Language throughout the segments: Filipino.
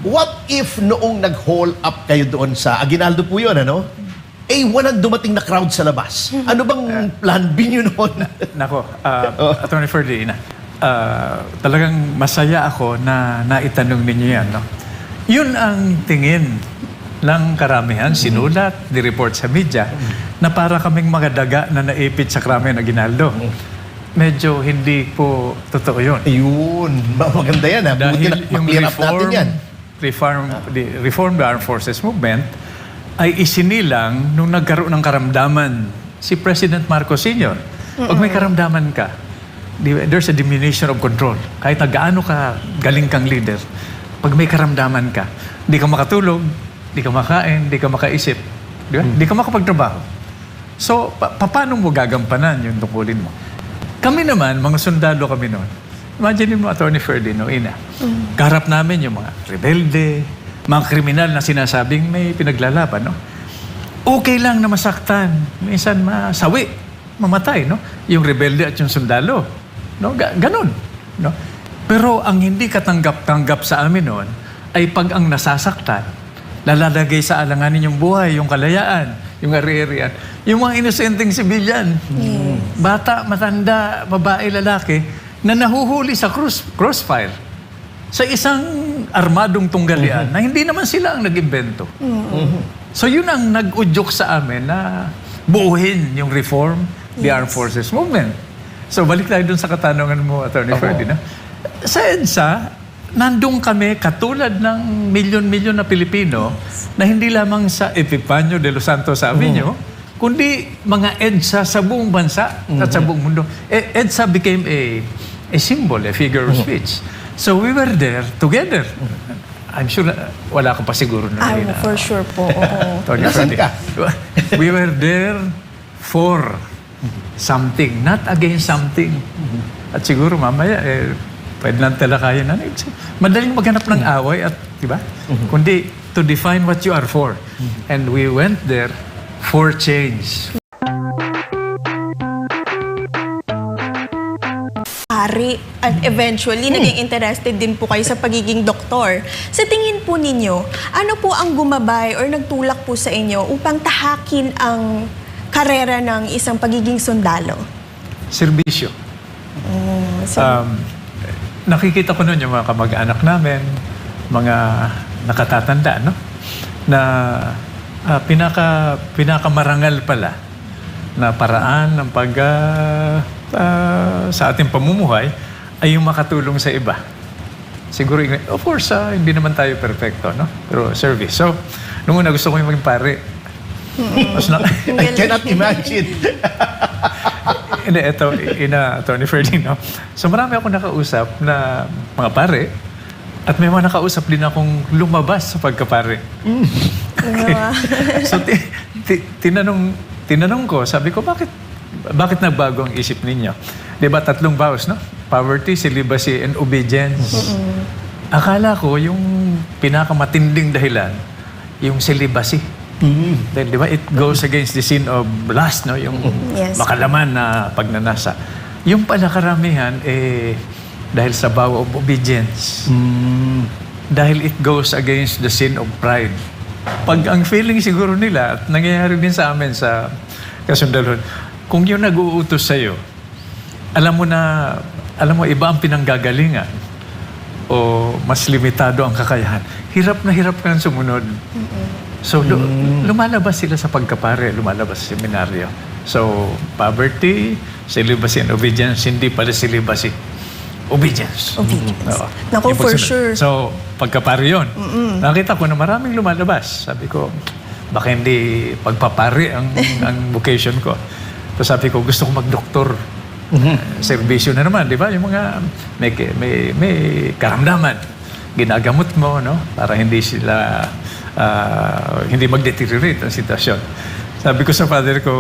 What if noong nag-haul up kayo doon sa Aguinaldo po yun, ano? Eh, walang dumating na crowd sa labas. Ano bang plan B nyo noon? Nako, Attorney Ferdinand, talagang masaya ako na naitanong ninyo yan. No? Yun ang tingin ng karamihan, sinulat, ni-report sa media, na para kaming mga daga na naipit sa krami ng Aguinaldo. Medyo hindi po totoo yun. Ayun, maganda yan. Ha? Buti na mag-clear up natin yan. Reform the Armed Forces Movement ay isinilang nung nagkaroon ng karamdaman si President Marcos Sr. Pag may karamdaman ka, there's a diminution of control. Kahit na gaano ka galing kang leader, pag may karamdaman ka, di ka makatulog, di ka makain, di ka makaisip, di ba? Di ka makapagtrabaho. So, paano mo gagampanan yung tungkulin mo? Kami naman, mga sundalo kami noon. Imagine mo, Attorney Ferdinand, kaharap namin yung mga rebelde, mga kriminal na sinasabing may pinaglalaban, no? Okay lang na masaktan, minsan masawi, mamatay, no? Yung rebelde at yung sundalo, no? Ganon, no? Pero ang hindi katanggap-tanggap sa amin noon ay pag ang nasasaktan, lalalagay sa alanganin yung buhay, yung kalayaan, yung ari-arian, yung mga inosenteng sibilyan, bata, matanda, babae, lalaki, na nahuhuli sa crossfire sa isang armadong tunggalian na hindi naman sila ang nag-imbento. So yun ang nag-udyok sa amin na buuhin yung reform, the Armed Forces Movement. So balik tayo dun sa katanungan mo, Attorney Ferdinand. Sa EDSA, nandun kami katulad ng milyon-milyon na Pilipino na hindi lamang sa Epifanio de los Santos Avenue, kundi mga EDSA sa buong bansa at sa buong mundo. EDSA became a symbol, a figure of speech. So we were there together. I'm sure wala ka pa siguro na. For sure po. Nasaan ka? We were there for something, not against something. At siguro mamaya, pwede lang talakayan na. Madaling maghanap ng away at, di ba? Kundi to define what you are for. And we went there for change. At eventually, naging interested din po kayo sa pagiging doktor. Sa tingin po ninyo, ano po ang gumabay or nagtulak po sa inyo upang tahakin ang karera ng isang pagiging sundalo? Serbisyo. Nakikita ko nun yung mga kamag-anak namin, mga nakatatanda, no? Na pinakamarangal pala na paraan ng sa ating pamumuhay ay yung makatulong sa iba. Siguro, of course, hindi naman tayo perfecto, no? Pero service. So, nung una gusto ko yung maging pare. I cannot imagine. Hindi, ito, Attorney Ferdinand. So, marami akong nakausap na mga pare at may mga nakausap din akong lumabas sa pagkapare. Okay. So, tinanong ko, sabi ko, bakit nagbago ang isip ninyo? Diba, 3 vows, no? Poverty, celibacy, and obedience. Akala ko yung pinakamatinding dahilan, yung celibacy. Dahil, diba, it goes against the sin of lust, no? Yung makalaman na pagnanasa. Yung pala karamihan, dahil sa vow of obedience. Dahil it goes against the sin of pride. Pag ang feeling siguro nila, at nangyayari din sa amin sa kasundaluhan, kung yung nag-uutos sa'yo, alam mo, iba ang pinanggagalingan o mas limitado ang kakayahan, hirap na hirap kang sumunod. So, lumalabas sila sa pagkapare, lumalabas sa seminaryo. So, poverty, celibacy and obedience, hindi pala celibacy. Obedience. Naku, for sure. So, pagkapare yun. Nakita ko na maraming lumalabas. Sabi ko, baka hindi pagpapare ang vocation ko. So sabi ko, gusto ko mag-doktor. Serbisyo na naman, di ba? Yung mga may karamdaman. Ginagamot mo, no? Para hindi sila, hindi mag-deteriorate ang sitwasyon. Sabi ko sa father ko,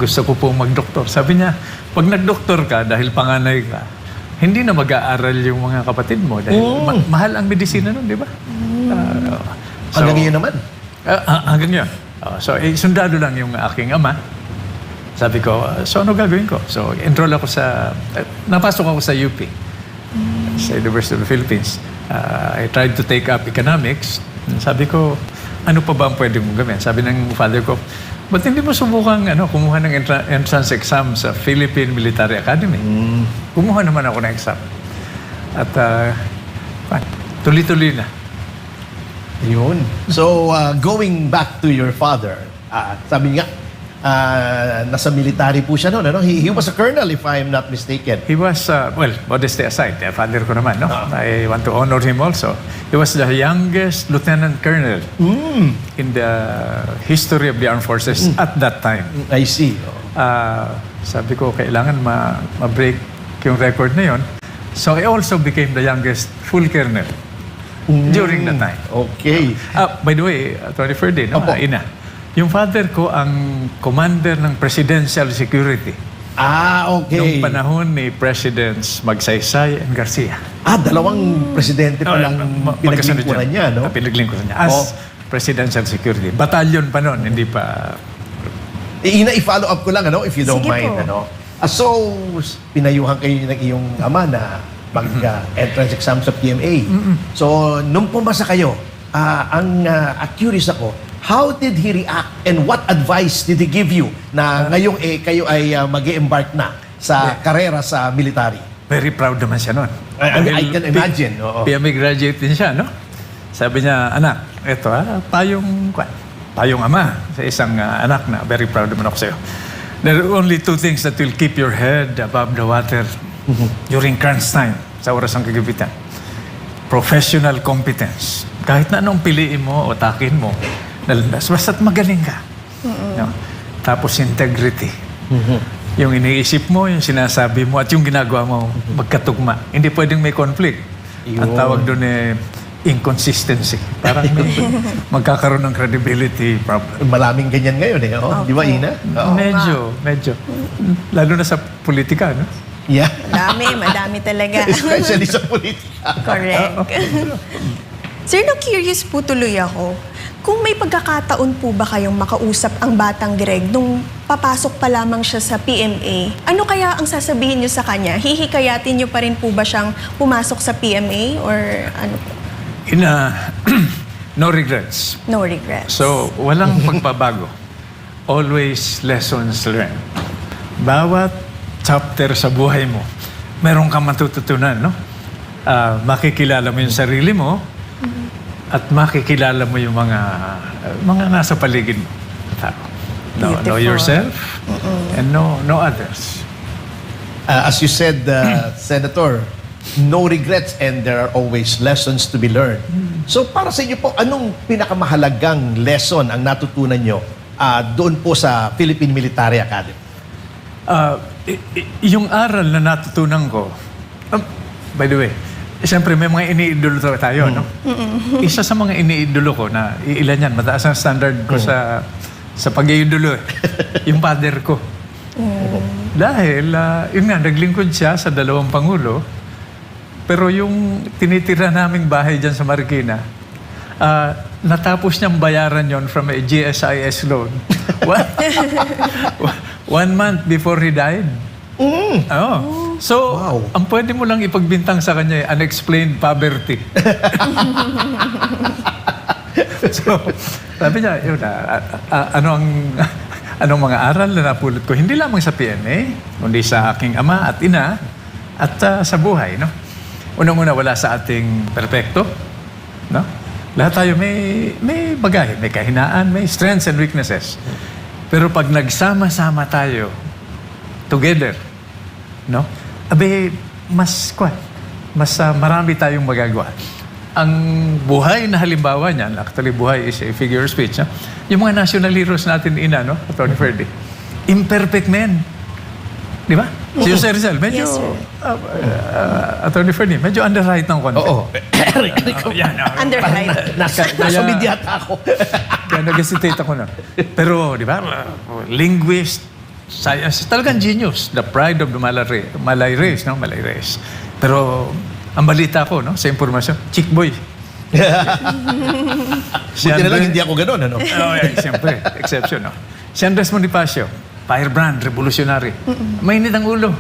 gusto ko po mag-doktor. Sabi niya, pag nag-doktor ka, dahil panganay ka, hindi na mag-aaral yung mga kapatid mo. Dahil mahal ang medisina nun, di ba? Hanggang yun naman. Hanggang yun. So, sundalo lang yung aking ama. Sabi ko, so ano gagawin ko? So, enroll ako napasok ako sa UP, sa University of the Philippines. I tried to take up economics. Sabi ko, ano pa ba ang pwede mong gawin? Sabi ng father ko, ba't hindi mo subukang kumuha ng entrance exam sa Philippine Military Academy? Kumuha naman ako ng exam. At tuloy-tuloy na. Yun. So, going back to your father, sabi nga, nasa military po siya noon. Ano? He was a colonel, if I'm not mistaken. He was, well, modesty aside, father ko naman, no? I want to honor him also. He was the youngest lieutenant colonel in the history of the armed forces at that time. I see. Sabi ko, kailangan ma-break yung record na yun. So I also became the youngest full colonel during that time. Okay. By the way, Attorney Ferdy, no? Opo. Ina, yung father ko ang commander ng Presidential Security. Okay. Nung panahon ni Presidents Magsaysay and Garcia. Dalawang presidente pa lang Magkasunod pinaglingkuran yun. niya, no? Pinaglingkuran niya. As Presidential Security. Batalyon pa noon, hindi pa... Ina, i-follow up ko lang, if you don't Sige mind. po. So, pinayuhan kayo ng iyong ama na mag-entrance exam sa PMA. So, nung pumasa kayo, curious ako, how did he react and what advice did he give you na ngayong kayo ay mag-embark na sa karera sa military? Very proud naman siya noon. I can imagine. Oo. PMA graduate din siya, no? Sabi niya, anak, eto payong ama sa isang anak na very proud naman ako sa'yo. There are only two things that will keep your head above the water during crunch time sa oras ng kagabitan. Professional competence. Kahit na anong piliin mo o takin mo, basta't magaling ka. No? Tapos integrity. Yung iniisip mo, yung sinasabi mo, at yung ginagawa mo, magkatugma. Hindi pwedeng may conflict. Ang tawag doon inconsistency. Parang may magkakaroon ng credibility problem. Maraming ganyan ngayon Di ba, Ina? Oo. Medyo. Lalo na sa politika, no? Yeah. Madami talaga. Especially sa politika. Correct. Sir, curious po tuloy ako. Kung may pagkakataon po ba kayong makausap ang Batang Greg nung papasok pa lamang siya sa PMA, ano kaya ang sasabihin niyo sa kanya? Hihikayatin niyo pa rin po ba siyang pumasok sa PMA or ano po? No regrets. No regrets. So, walang pagbabago. Always lessons learned. Bawat chapter sa buhay mo, meron kang matututunan, no? Makikilala mo yung sarili mo at makikilala mo yung mga nasa paligid mo. Know Beautiful. yourself and know others. As you said, Senator, no regrets and there are always lessons to be learned. So para sa inyo po, anong pinakamahalagang lesson ang natutunan nyo doon po sa Philippine Military Academy? Yung aral na natutunan ko, by the way, siyempre may mga iniidolo tayo, no? Isa sa mga iniidolo ko na ilan yan, mataas ang standard ko sa pag-iidolo, yung father ko. Dahil, yun nga, naglingkod siya sa 2 pangulo, pero yung tinitira naming bahay dyan sa Marikina, natapos niyang bayaran yon from a GSIS loan. 1 month before he died. So, Wow. ang pwede mo lang ipagbintang sa kanya unexplained poverty. So, sabi niya, yun, anong mga aral na napulot ko, hindi lamang sa PMA, kundi sa aking ama at ina, at sa buhay, no? Unang-una, wala sa ating perpekto, no? Lahat tayo may bagahe, may kahinaan, may strengths and weaknesses. Pero pag nagsama-sama tayo, together, no? Mas marami tayong magagawa. Ang buhay na halimbawa niyan, actually buhay is a figure of speech, no? Yung mga national heroes natin, no? Attorney Ferdy, imperfect men. Di ba? Si Jose Rizal, medyo, Yes, sir. Attorney Ferdy, medyo underwrite ng konti. Oo. Underwrite. Nasa medyata ako. Kaya nag-hesitate ako na. Pero, di ba, linguist, science, talagang genius. The pride of the Malay race, no? Malay race. Pero, ang balita ko, no? Sa impormasyon, chick boy. Buti na lang, hindi ako ganun, ano? Oh, yeah, siyempre. Exception, no? Si Andres Bonifacio, firebrand, revolutionary. Mainit ang ulo.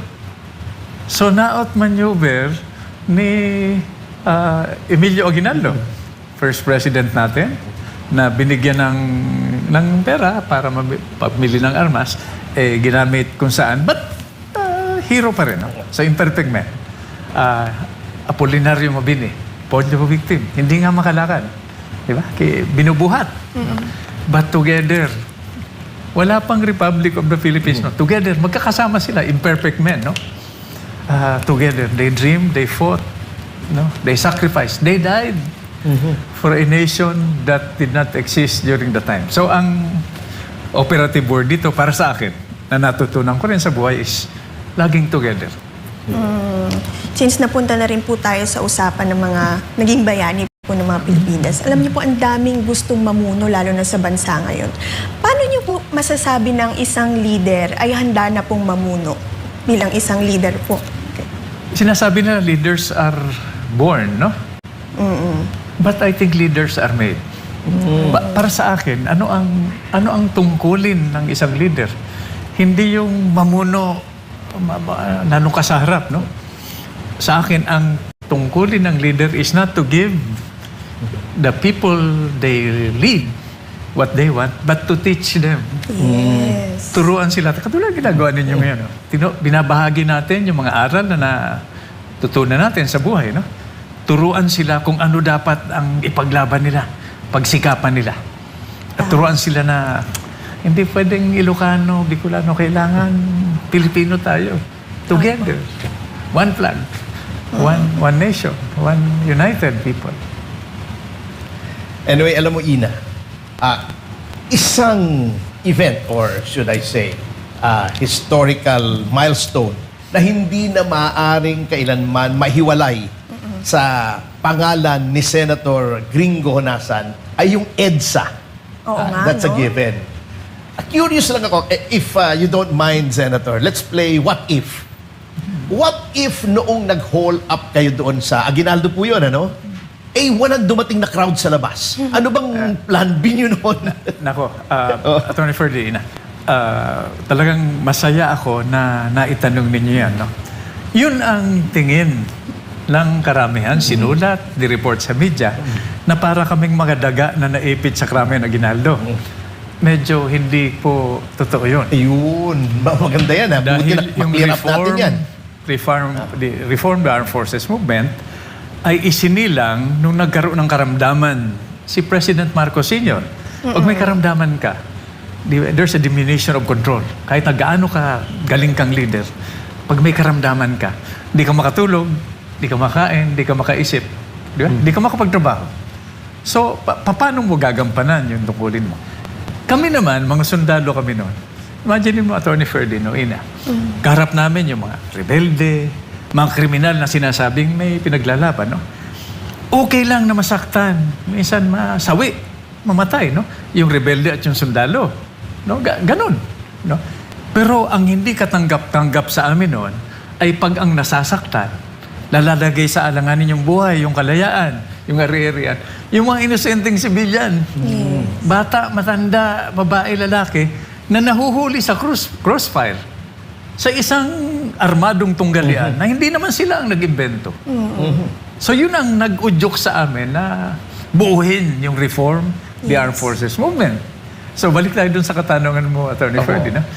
So, na-out maneuver ni Emilio Aguinaldo, first president natin, na binigyan ng pera para pabili ng armas, ginamit kung saan. But hero pa rin, no? So imperfect man. Apolinario Mabini, Ponyo victim, hindi nga makalakad. Di ba? Binubuhat. But together, wala pang Republic of the Philippines, no? Together, magkakasama sila, imperfect men, no? Together, they dreamed, they fought, no? They sacrificed, they died for a nation that did not exist during the time. So, ang operative word dito para sa akin, na natutunan ko rin sa buhay is laging together. Since napunta na rin po tayo sa usapan ng mga naging bayani po ng mga Pilipinas, alam niyo po ang daming gustong mamuno lalo na sa bansa ngayon. Paano niyo po masasabi ng isang leader ay handa na pong mamuno bilang isang leader po? Okay. Sinasabi na leaders are born, no? But I think leaders are made. Para sa akin, ano ang tungkulin ng isang leader? Hindi yung mamuno nanong ka sa harap, no? Sa akin, ang tungkulin ng leader is not to give the people they lead what they want, but to teach them. Yes. Turuan sila. Katulad ginagawa ninyo ngayon. No? Binabahagi natin yung mga aral na natutunan natin sa buhay. No? Turuan sila kung ano dapat ang ipaglaban nila, pagsikapan nila. At turuan sila na hindi pwedeng Ilocano, Bicolano, kailangan Pilipino tayo. Together. One flag. One nation. One united people. Anyway, alam mo, Ina, isang event, or should I say, historical milestone na hindi na maaaring kailanman mahiwalay sa pangalan ni Senator Gringo Honasan ay yung EDSA. Oo nga, That's a no? given. Curious lang ako, if you don't mind, Senator, let's play What If. What if noong nag-haul up kayo doon sa Aguinaldo po yun, ano? Walang dumating na crowd sa labas. Ano bang plan B nyo noon? Nako, Attorney Ferdinand, talagang masaya ako na naitanong ninyo yan. No? Yun ang tingin ng karamihan, sinulat, di-report sa media, na para kaming mga daga na naipit sa krami ng Aguinaldo. Medyo hindi po totoo yun. Ayun, maganda yan. Buti Dahil na yung makirap natin yan. Reform the Armed Forces Movement ay isinilang nung nagkaroon ng karamdaman si President Marcos Sr. Pag may karamdaman ka, there's a diminution of control. Kahit na gaano ka galing kang leader, pag may karamdaman ka, di ka makatulog, di ka makain, di ka makaisip, di ba? Di ka makapagtrabaho. So, paano mo gagampanan yung tungkulin mo? Kami naman, mga sundalo kami noon. Imagine mo, Attorney Ferdinand, Ina. Kaharap namin yung mga rebelde, mga kriminal na sinasabing may pinaglalaban, no? Okay lang na masaktan, minsan masawi, mamatay, no? Yung rebelde at yung sundalo, no? Ganon, no? Pero ang hindi katanggap-tanggap sa amin noon ay pag ang nasasaktan, lalalagay sa alanganin yung buhay, yung kalayaan, yung ari-arian, yung mga inosenteng sibilyan, bata, matanda, babae, lalaki, na nahuhuli sa crossfire sa isang armadong tunggalian na hindi naman sila ang nag-imbento. So yun ang nag-udyok sa amin na buuhin yung reform, the Armed Forces Movement. So balik tayo dun sa katanungan mo, Attorney Ferdinand.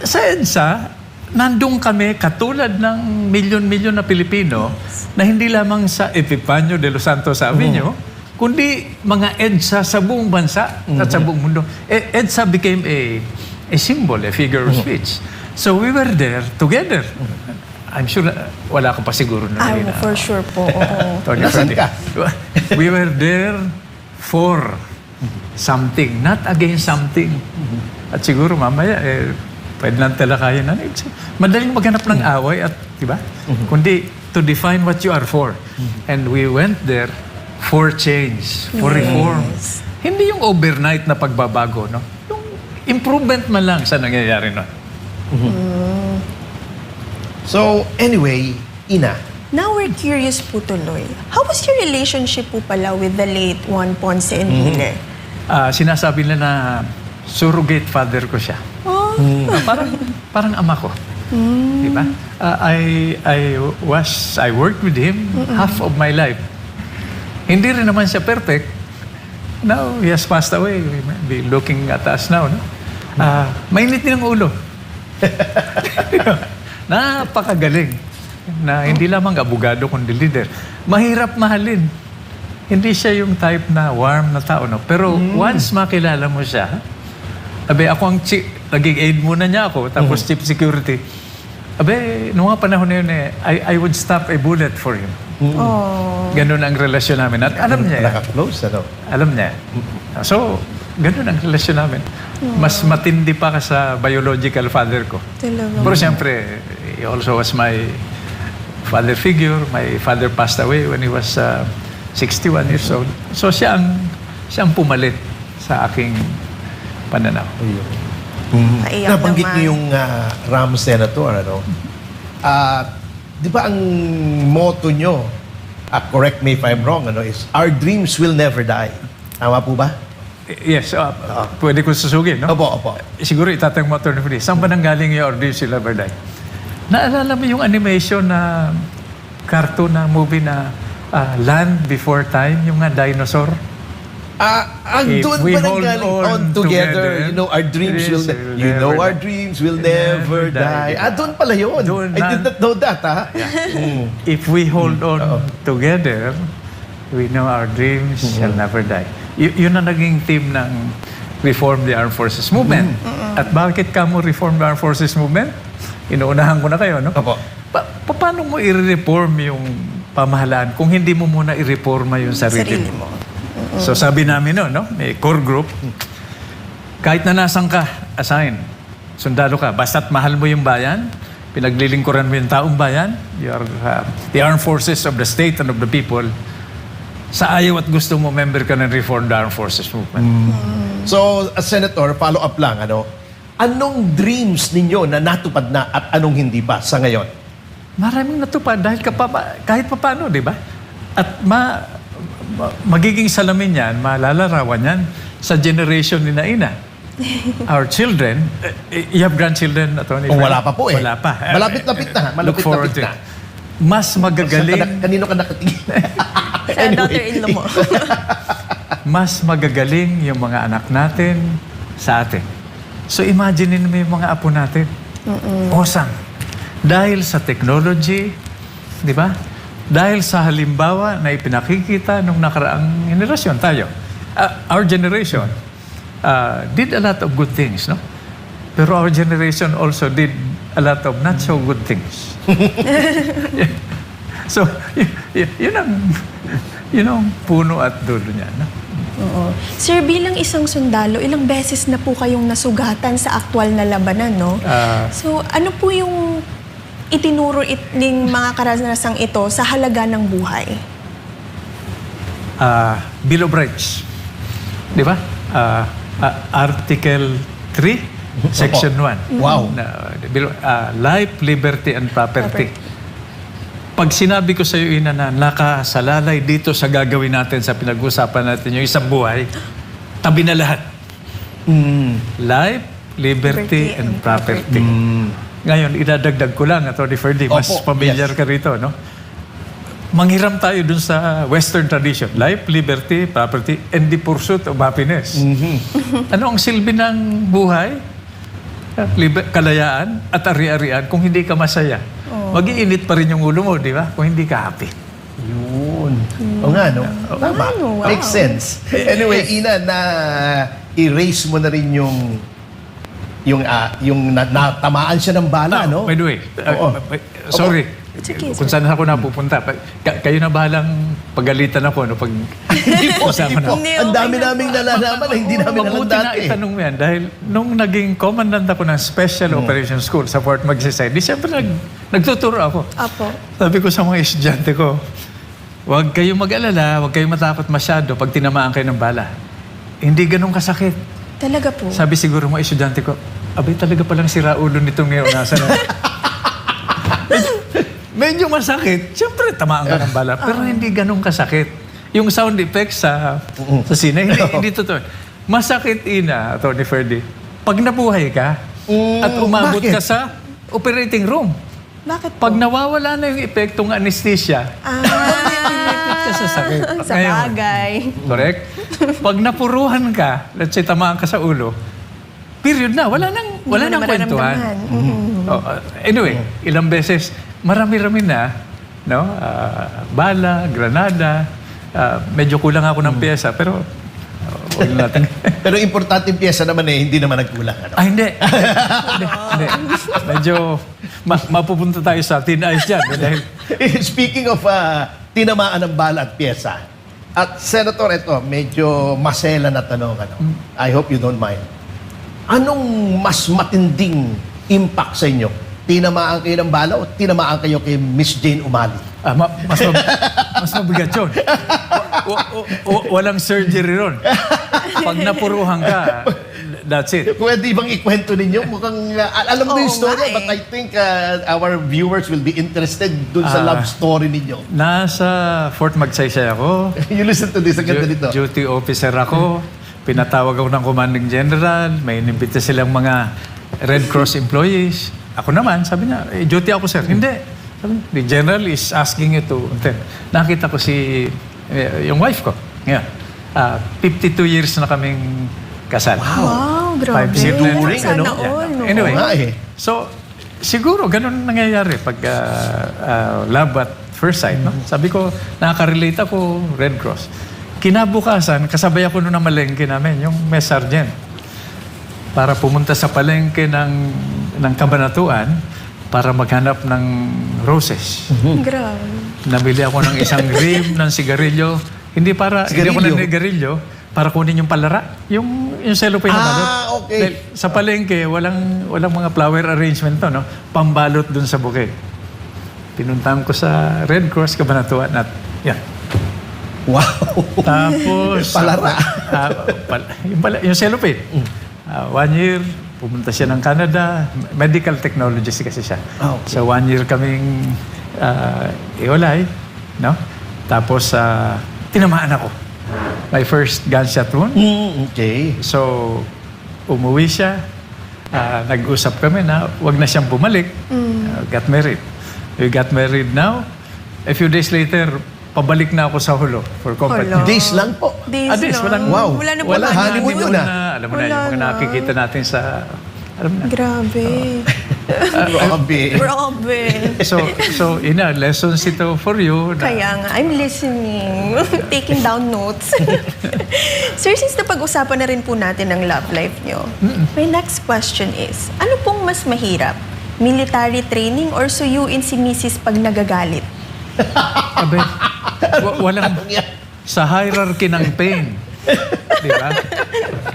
Sa EDSA, nandun kami katulad ng milyon-milyon na Pilipino na hindi lamang sa Epifanio de los Santos Avenue, kundi mga EDSA sa buong bansa at sa buong mundo. EDSA became a symbol, a figure of speech. So we were there together. I'm sure wala ka pa siguro na. For sure po. Oo. Nasaan ka? We were there for something, not against something. At siguro mamaya, pwede lang talakayan na. Madaling maghanap ng away at, di ba? Kundi to define what you are for. And we went there for change, for reform. Hindi yung overnight na pagbabago, no? Yung improvement man lang sa nangyayari, no? So, anyway, Ina, Now we're curious po tuloy. How was your relationship po pala with the late Juan Ponce Enrile? Sinasabi nila na surrogate father ko siya. Oh. Parang ama ko. Di ba? I worked with him half of my life. Hindi rin naman siya perfect. Now, he has passed away. We may be looking at us now, no? Mainit din ang ulo. Napakagaling. Na hindi lamang abogado, kundi leader. Mahirap mahalin. Hindi siya yung type na warm na tao, no? Pero once makilala mo siya, ako ang naging aide muna niya ako, tapos chief security. Noong mga panahon na yun, I would stop a bullet for him. Oh. Ganun ang relasyon namin. At alam niya yan. Naka-close, ano? Alam niya. So, ganun ang relasyon namin. Mas matindi pa ka sa biological father ko. Talaga. Pero siyempre, he also was my father figure. My father passed away when he was 61 years old. So, siya ang pumalit sa aking pananaw. Naiyak Nabanggit naman. niyo yung Ram Senator, ano? Di ba ang motto nyo, correct me if I'm wrong, ano, is, our dreams will never die. Tama po ba? Yes, pwede ko susugin, no? Opo. Siguro itatanong mo, Atty. Freddy, saan ba nanggaling yung Ordeal Sila Verday? Naalala mo yung animation na cartoon na movie na Land Before Time, yung nga dinosaur? Doon we ba hold nanggaling on on together? together, You know, our dreams will our dreams will never die. Doon pala yun. Doon I did not know that, ha? If we hold on together, we know our dreams shall never die. Yun ang naging theme ng Reform the Armed Forces Movement. At bakit ka mo Reform the Armed Forces Movement? Inuunahan ko na kayo, no? Opo. Paano mo i-reform yung pamahalaan kung hindi mo muna i-reforma yung sarili mo? So sabi namin no, may core group, kahit na nasan ka, assign, sundalo ka, basta't mahal mo yung bayan, pinaglilingkuran mo yung taong bayan, you are the armed forces of the state and of the people, sa ayaw at gusto mo, member ka ng Reform the Armed Forces Movement. So, as Senator, follow up lang, ano? Anong dreams ninyo na natupad na at anong hindi pa sa ngayon? Maraming natupad dahil kahit pa paano, di ba? At magiging salamin yan, malalarawan yan sa generation ni Naina. Our children, you have grandchildren, Atty. O wala pa po eh. Wala pa. Malapit-lapit na. Look forward Malapit-lapit to na. it. Mas magagaling, Kanino ka nakatingin? Sa daughter-in-law mo. mas magagaling yung mga anak natin sa atin. So imagine mo yung mga apo natin. Awesome. Dahil sa technology, di ba? Dahil sa halimbawa na ipinakikita nung nakaraang generasyon tayo. Our generation did a lot of good things, no? Pero our generation also did a lot of not so good things. So, yun ang puno at dulo niya, no? Oo. Sir, bilang isang sundalo, ilang beses na po kayong nasugatan sa aktwal na labanan, no? So, ano po yung itinuro ng mga karanasang ito sa halaga ng buhay? Bill of Rights. Di ba? Article 3, Section 1. Wow. Life, liberty, and property. Pag sinabi ko sa iyo, Ina, na nakasalalay dito sa gagawin natin, sa pinag-usapan natin, yung isang buhay, tabi na lahat. Life, liberty, and property. Ngayon, idadagdag ko lang, Atty. Freddy, mas familiar ka rito, no? Manghiram tayo dun sa Western tradition. Life, liberty, property, and the pursuit of happiness. Ano ang silbi ng buhay? Kalayaan at ari-arian kung hindi ka masaya. Mag-iinit pa rin yung ulo mo, di ba? Kung hindi ka happy. Yun. O nga, no? Tama. Wow. Makes sense. Anyway, Ina, na-erase mo na rin yung natamaan siya ng bala, no? By the way, Oo. sorry. Sige, Kung saan ako napupunta. Kayo na bahalang pagalitan ako. No, Hindi po. Hindi, Ang dami okay naming nalalaman na hindi namin alam Mabuti na dati. itanong mo yan dahil nung naging commandant ako ng Special Operations School sa Fort Magsaysay, di siyempre nagtuturo ako. Apo. Sabi ko sa mga estudyante ko, huwag kayong mag-alala, huwag kayong matakot masyado pag tinamaan kayo ng bala. Hindi ganun kasakit. Talaga po. Sabi siguro mga estudyante ko, abay talaga palang sira ulo nito ngayon. Nasa na. Medyo masakit. Siyempre, tamaan ka ng bala. Pero hindi ganun kasakit. Yung sound effects sa sine, hindi totoo. Masakit, Ina, Atty. Freddy, pag nabuhay ka at umabot bakit? ka sa operating room. Bakit po? Pag nawawala na yung epektong anesthesia, Ah, sa sakit. Sa bagay. Correct? Pag napuruhan ka, let's say tamaan ka sa ulo, period na. Wala nang Hindi mo na kwentuhan. mararamdaman. Oh, anyway, ilang beses, marami-rami na, no? Bala, granada, medyo kulang ako ng pyesa, pero huwag natin. Pero importanteng pyesa naman hindi naman nagkulang. Ano? Hindi. Hindi. Medyo mapupunta tayo sa thin ice dyan. Dahil, Speaking of tinamaan ng bala at pyesa, at Senator, ito, medyo masela na tanong. Ano? I hope you don't mind. Anong mas matinding impact sa inyo? Tinamaan kayo ng bala o tinamaan kayo kay Miss Jane Umali? mas mabigat yun. Walang surgery ron. Pag napuruhan ka, that's it. Pwede bang ikwento ninyo? Mukhang, alam mo yung Oo story, nga but I think our viewers will be interested dun sa love story ninyo. Nasa Fort Magsaysay ako. You listen to this, ang ganda nito. Duty officer ako. Pinatawag ako ng commanding general. May inimbita silang mga Red Cross employees. Ako naman, sabi niya, duty ako sir. Hindi. Sabi niya, the general is asking you to attend. Nakita ko yung wife ko. Ngayon, 52 years na kaming kasal. Wow, grabe. 5 years na. Sana ano? all, no? Anyway, Oo nga so siguro ganun nangyayari pag love at first sight. No? Sabi ko, nakaka-relate ako, Red Cross. Kinabukasan, kasabay ako noon na malengke namin, yung mess sergeant. Para pumunta sa palengke ng Kabanatuan para maghanap ng roses. Grabe. Nabili ako ng isang rib ng sigarilyo. Hindi ako ng sigarilyo, para kunin yung palara. Yung cellophane na balot. Okay. Dahil sa palengke, walang mga flower arrangement to, no? Pambalot dun sa bouquet. Pinuntahan ko sa Red Cross Kabanatuan at yan. Wow! Tapos, Palara. yung cellophane. 1 year, pumunta siya ng Canada. Medical technologist kasi siya. Okay. So 1 year kaming iwalay. No? Tapos, tinamaan ako. My first gunshot wound. Okay. So, umuwi siya. Nag-usap kami na wag na siyang bumalik. Got married. We got married now. A few days later, pabalik na ako sa Hulo for combat. Hala. Days lang po. Days Days, lang. walang- Wow. Wala na po Wala, honeymoon honeymoon. na. Alam mo na, Wala yung mga na. nakikita natin sa... Alam mo na. Grabe. Grabe. Grabe. So, lessons ito for you. Na, Kaya nga, I'm listening. Taking down notes. Sir, since napag-usapan na rin po natin ang love life nyo, my next question is, ano pong mas mahirap? Military training or suyuin si Mrs. pag nagagalit? Abe, walang... Sa hierarchy ng pain. Di ba?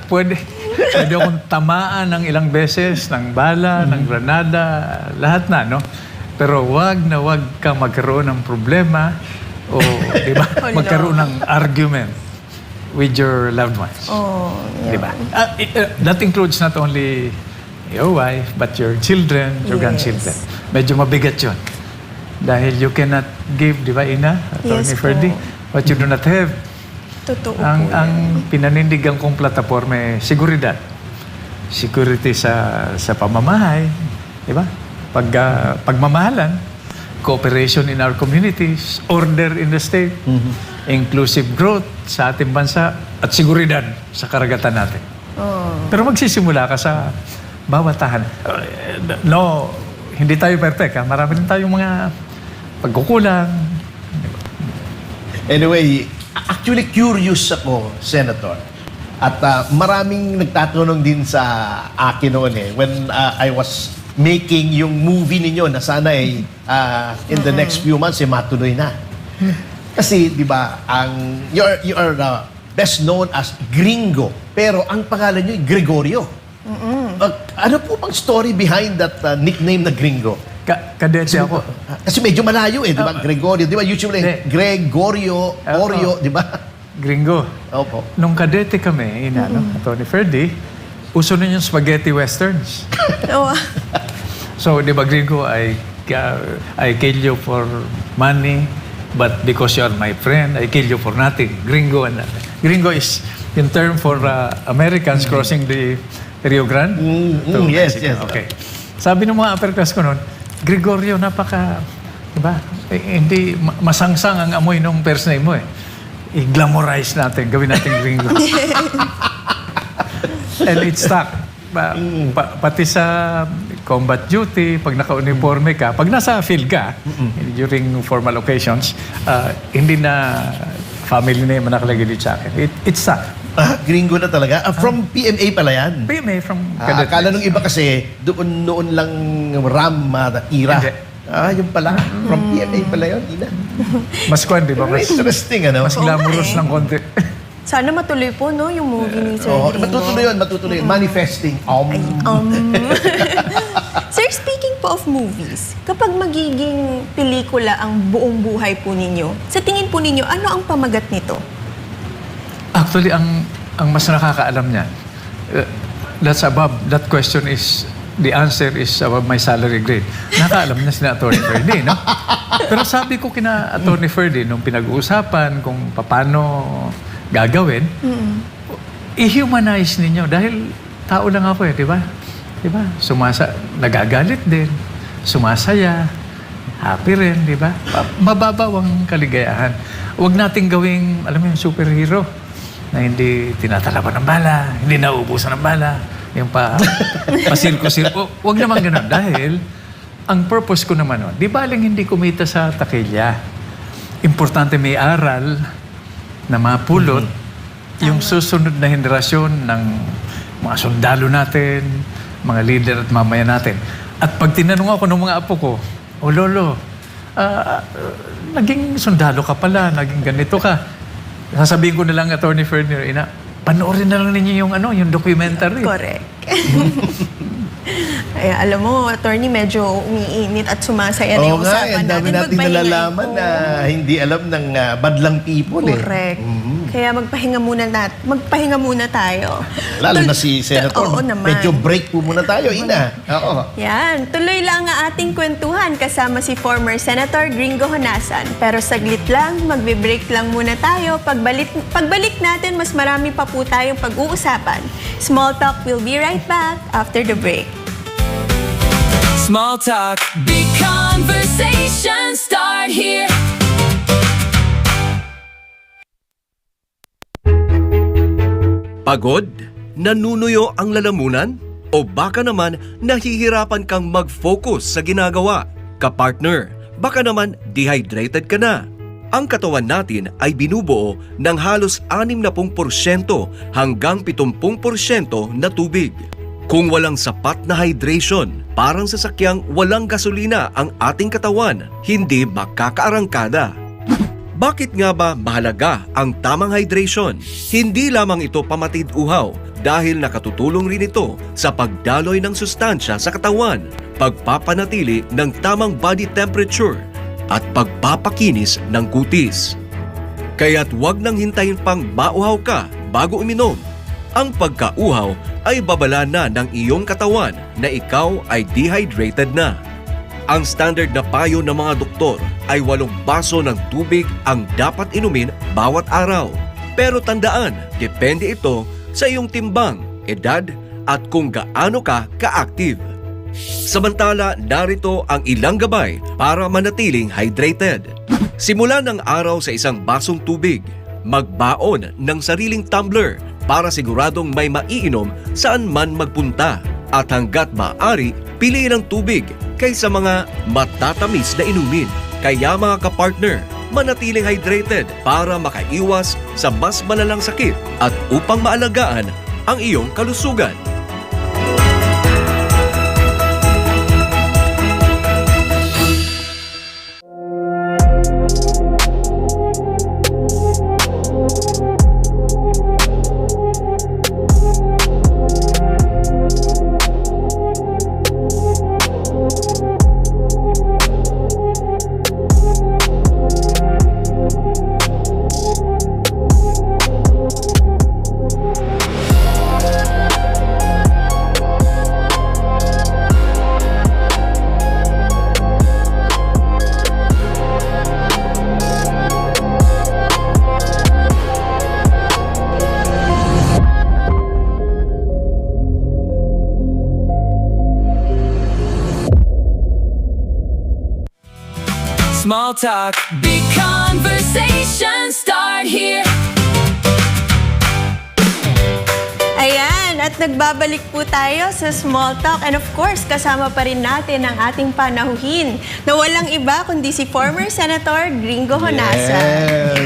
Pwede akong tamaan ng ilang beses, ng bala, ng granada, lahat na, no? Pero wag ka magkaroon ng problema o, di ba, magkaroon ng argument with your loved ones. Oh, Di ba? That includes not only your wife, but your children, your Yes. grandchildren. Medyo mabigat yun. Dahil you cannot give, di ba, Ina? Yes Attorney po. Ferdy, what you do not have. Totoo po. Ang pinanindigan kong plataforma seguridad. Security sa pamamahay, di ba? Pagmamahalan, cooperation in our communities, order in the state, inclusive growth sa ating bansa, at seguridad sa karagatan natin. Oh. Pero magsisimula ka sa bawat tahanan. No, hindi tayo perfect. Ha? Marami rin tayong mga pagkukulang. Anyway, actually curious ako, Senator. At maraming nagtatanong din sa akin noon when I was making yung movie ninyo na sana in the next few months matuloy na. Kasi 'di ba, you are best known as Gringo, pero ang pangalan niyo ay Gregorio. Ano po bang story behind that nickname na Gringo? Kadete ako. Kasi medyo malayo di ba? Gregorio, di ba? Usually, Hindi. Gregorio, Oreo, di ba? Gringo. Opo. Nung kadete kami, Tony Ferdy, uso na yung spaghetti westerns. Oh. So, di ba, Gringo, I kill you for money, but because you are my friend, I kill you for nothing. Gringo. Gringo is in term for Americans crossing the Rio Grande. to yes, Mexico. yes. Okay. Sabi ng mga upper class ko noon, Gregorio, Diba? Hindi masangsang ang amoy ng first name mo eh. I-glamorize natin, gawin natin gringo. And it stuck. Pati sa combat duty, pag naka-uniforme ka, pag nasa field ka, during formal occasions, hindi na family name ang nakalagay dito sa akin. It stuck. Gringo na talaga. From PMA pala yan. PMA from Akala nung iba kasi, noon lang RAM era. Hindi. Yung pala. From PMA pala yun, Ina. Mas kwan, di ba? Mas Interesting, ano? glamorous ng konti. Sana matuloy po, no, yung movie ni Sir Oo, Gringo. matutuloy yun. Manifesting. Sir, speaking po of movies, kapag magiging pelikula ang buong buhay po ninyo, sa tingin po ninyo, ano ang pamagat nito? Actually, ang mas nakakaalam niyan, that question is, the answer is above my salary grade. Nakakaalam niya sina Atty. Ferdy, no? Pero sabi ko kina Atty. Ferdy, nung pinag-uusapan kung paano gagawin, i-humanize ninyo dahil tao lang ako eh, di ba? Di ba? Nagagalit din, sumasaya, happy rin, di ba? Mababaw ang kaligayahan. Huwag nating gawing, alam mo yung superhero na hindi tinatalaban ng bala, hindi nauubusan ng bala, yung pasirko-sirko. Huwag naman ganun dahil ang purpose ko naman nun, di baling hindi kumita sa takilya. Importante may aral na mapulot yung susunod na henerasyon ng mga sundalo natin, mga leader at mamaya natin. At pag tinanong ako ng mga apo ko, "O Lolo, naging sundalo ka pala, naging ganito ka." Sasabihin ko na lang, Atty. Ferdy, panoorin na lang ninyo yung documentary. Correct. Ay, alam mo, attorney, medyo umiinit at sumasaya na yung usapan ang dami natin nalalaman na hindi alam ng badlang people. Correct. Kaya magpahinga muna tayo. Lalo na si Senator. Oo naman. Medyo break po muna tayo, Ina. Oo. Yan, tuloy lang ang ating kwentuhan kasama si former Senator Gringo Honasan. Pero saglit lang, magbe-break lang muna tayo. Pagbalik natin, mas marami pa po tayong pag-uusapan. Small Talk will be right back after the break. Small talk, big conversation, start here. Pagod? Nanunuyo ang lalamunan? O baka naman nahihirapan kang mag-focus sa ginagawa? Kapartner, baka naman dehydrated ka na. Ang katawan natin ay binubuo ng halos 60% hanggang 70% na tubig. Kung walang sapat na hydration, parang sasakyang walang gasolina ang ating katawan, hindi makakaarangkada. Bakit nga ba mahalaga ang tamang hydration? Hindi lamang ito pamatid uhaw dahil nakatutulong rin ito sa pagdaloy ng sustansya sa katawan, pagpapanatili ng tamang body temperature, at pagpapakinis ng kutis. Kaya't huwag nang hintayin pang mauhaw ka bago uminom. Ang pagkauhaw ay babala na ng iyong katawan na ikaw ay dehydrated na. Ang standard na payo ng mga doktor ay 8 baso ng tubig ang dapat inumin bawat araw. Pero tandaan, depende ito sa iyong timbang, edad at kung gaano ka ka-active. Samantala, narito ang ilang gabay para manatiling hydrated. Simula ng araw sa isang basong tubig. Magbaon ng sariling tumbler para siguradong may maiinom saan man magpunta. At hanggat maaari, piliin ang tubig kaysa mga matatamis na inumin. Kaya mga kapartner, manatiling hydrated para makaiwas sa mas malalang sakit at upang maalagaan ang iyong kalusugan. small talk. Big conversations start here. Ayan, at nagbabalik po tayo sa Small Talk. And of course, kasama pa rin natin ang ating panahuhin na walang iba kundi si former Senator Gringo Honasan.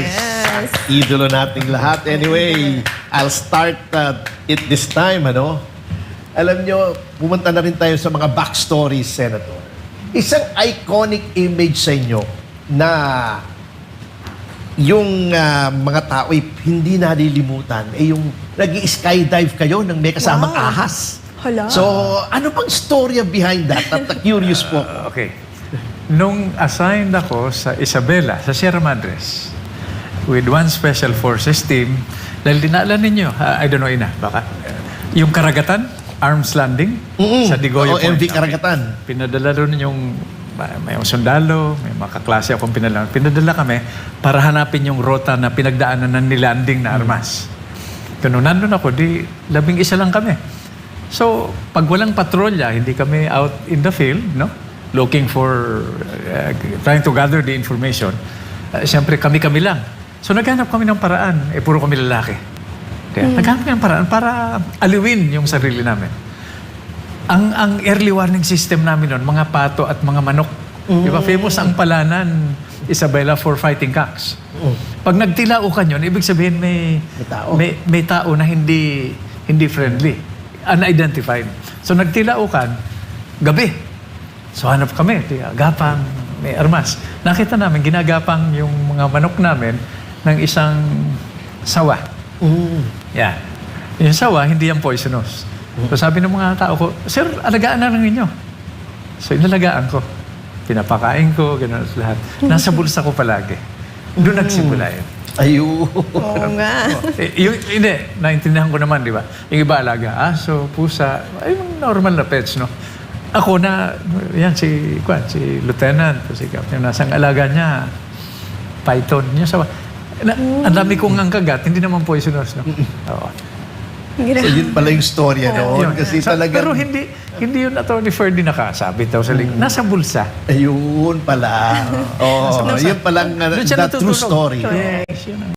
Yes. Idolo nating lahat. Anyway, I'll start it this time, ano? Alam nyo, pumunta na rin tayo sa mga backstories, Senator. Isang iconic image sa inyo na yung mga tao ay hindi nalilimutan, yung nag-skydive kayo nang may kasamang Wow. ahas. Hala. So, ano bang storya behind that? At curious po. Okay. Nung assigned ako sa Isabela, sa Sierra Madres, with one Special Forces team, dahil dinaalan ninyo, I don't know, baka, yung Karagatan, arms landing, sa Digoyo Point. MV Karagatan. Pinadala doon yung may sundalo, may mga kaklase akong pinadala. Pinadala kami para hanapin yung rota na pinagdaanan ng nilanding na armas. Kaya nung nandun ako, 11 lang kami. So, pag walang patrolya, hindi kami out in the field, no? Looking for, trying to gather the information. Siyempre, kami-kami lang. So, naghanap kami ng paraan. Puro kami lalaki. Kaya, naghanap kami ng paraan para aliwin yung sarili namin. Ang early warning system namin noon, mga pato at mga manok. Di ba? Famous ang palanan, Isabela, for fighting cocks. Pag nagtilaukan yun, ibig sabihin may tao. may tao na hindi friendly, unidentified. So nagtilaukan, gabi. So hanap kami, gapang, may armas. Nakita namin, ginagapang yung mga manok namin ng isang sawa. Yan. Yung sawa, hindi yan poisonous. So sabi ng mga tao ko, Sir, alagaan na lang ninyo. So inalagaan ko. Pinapakain ko, gano'n lahat. Nasa bulsa ko palagi. Doon nagsimula yun. Ayun. Oo nga. Hindi, naintindihan ko naman, di ba? Yung iba alaga, aso, pusa, ay yung normal na pets, no? Ako na, yan, si Lieutenant, si Captain, nasang alaga niya, python niya, sawa. Ang dami kong ang kagat, hindi naman poisonous, no? Oo. So, yun pala yung storya noon. Yun. Kasi talaga... Pero hindi yun Attorney Ferdy nakasabit daw sa likod. Nasa bulsa. Ayun pala. Oo, yun palang Doon siya the true natutulog. story. Yes, yun ang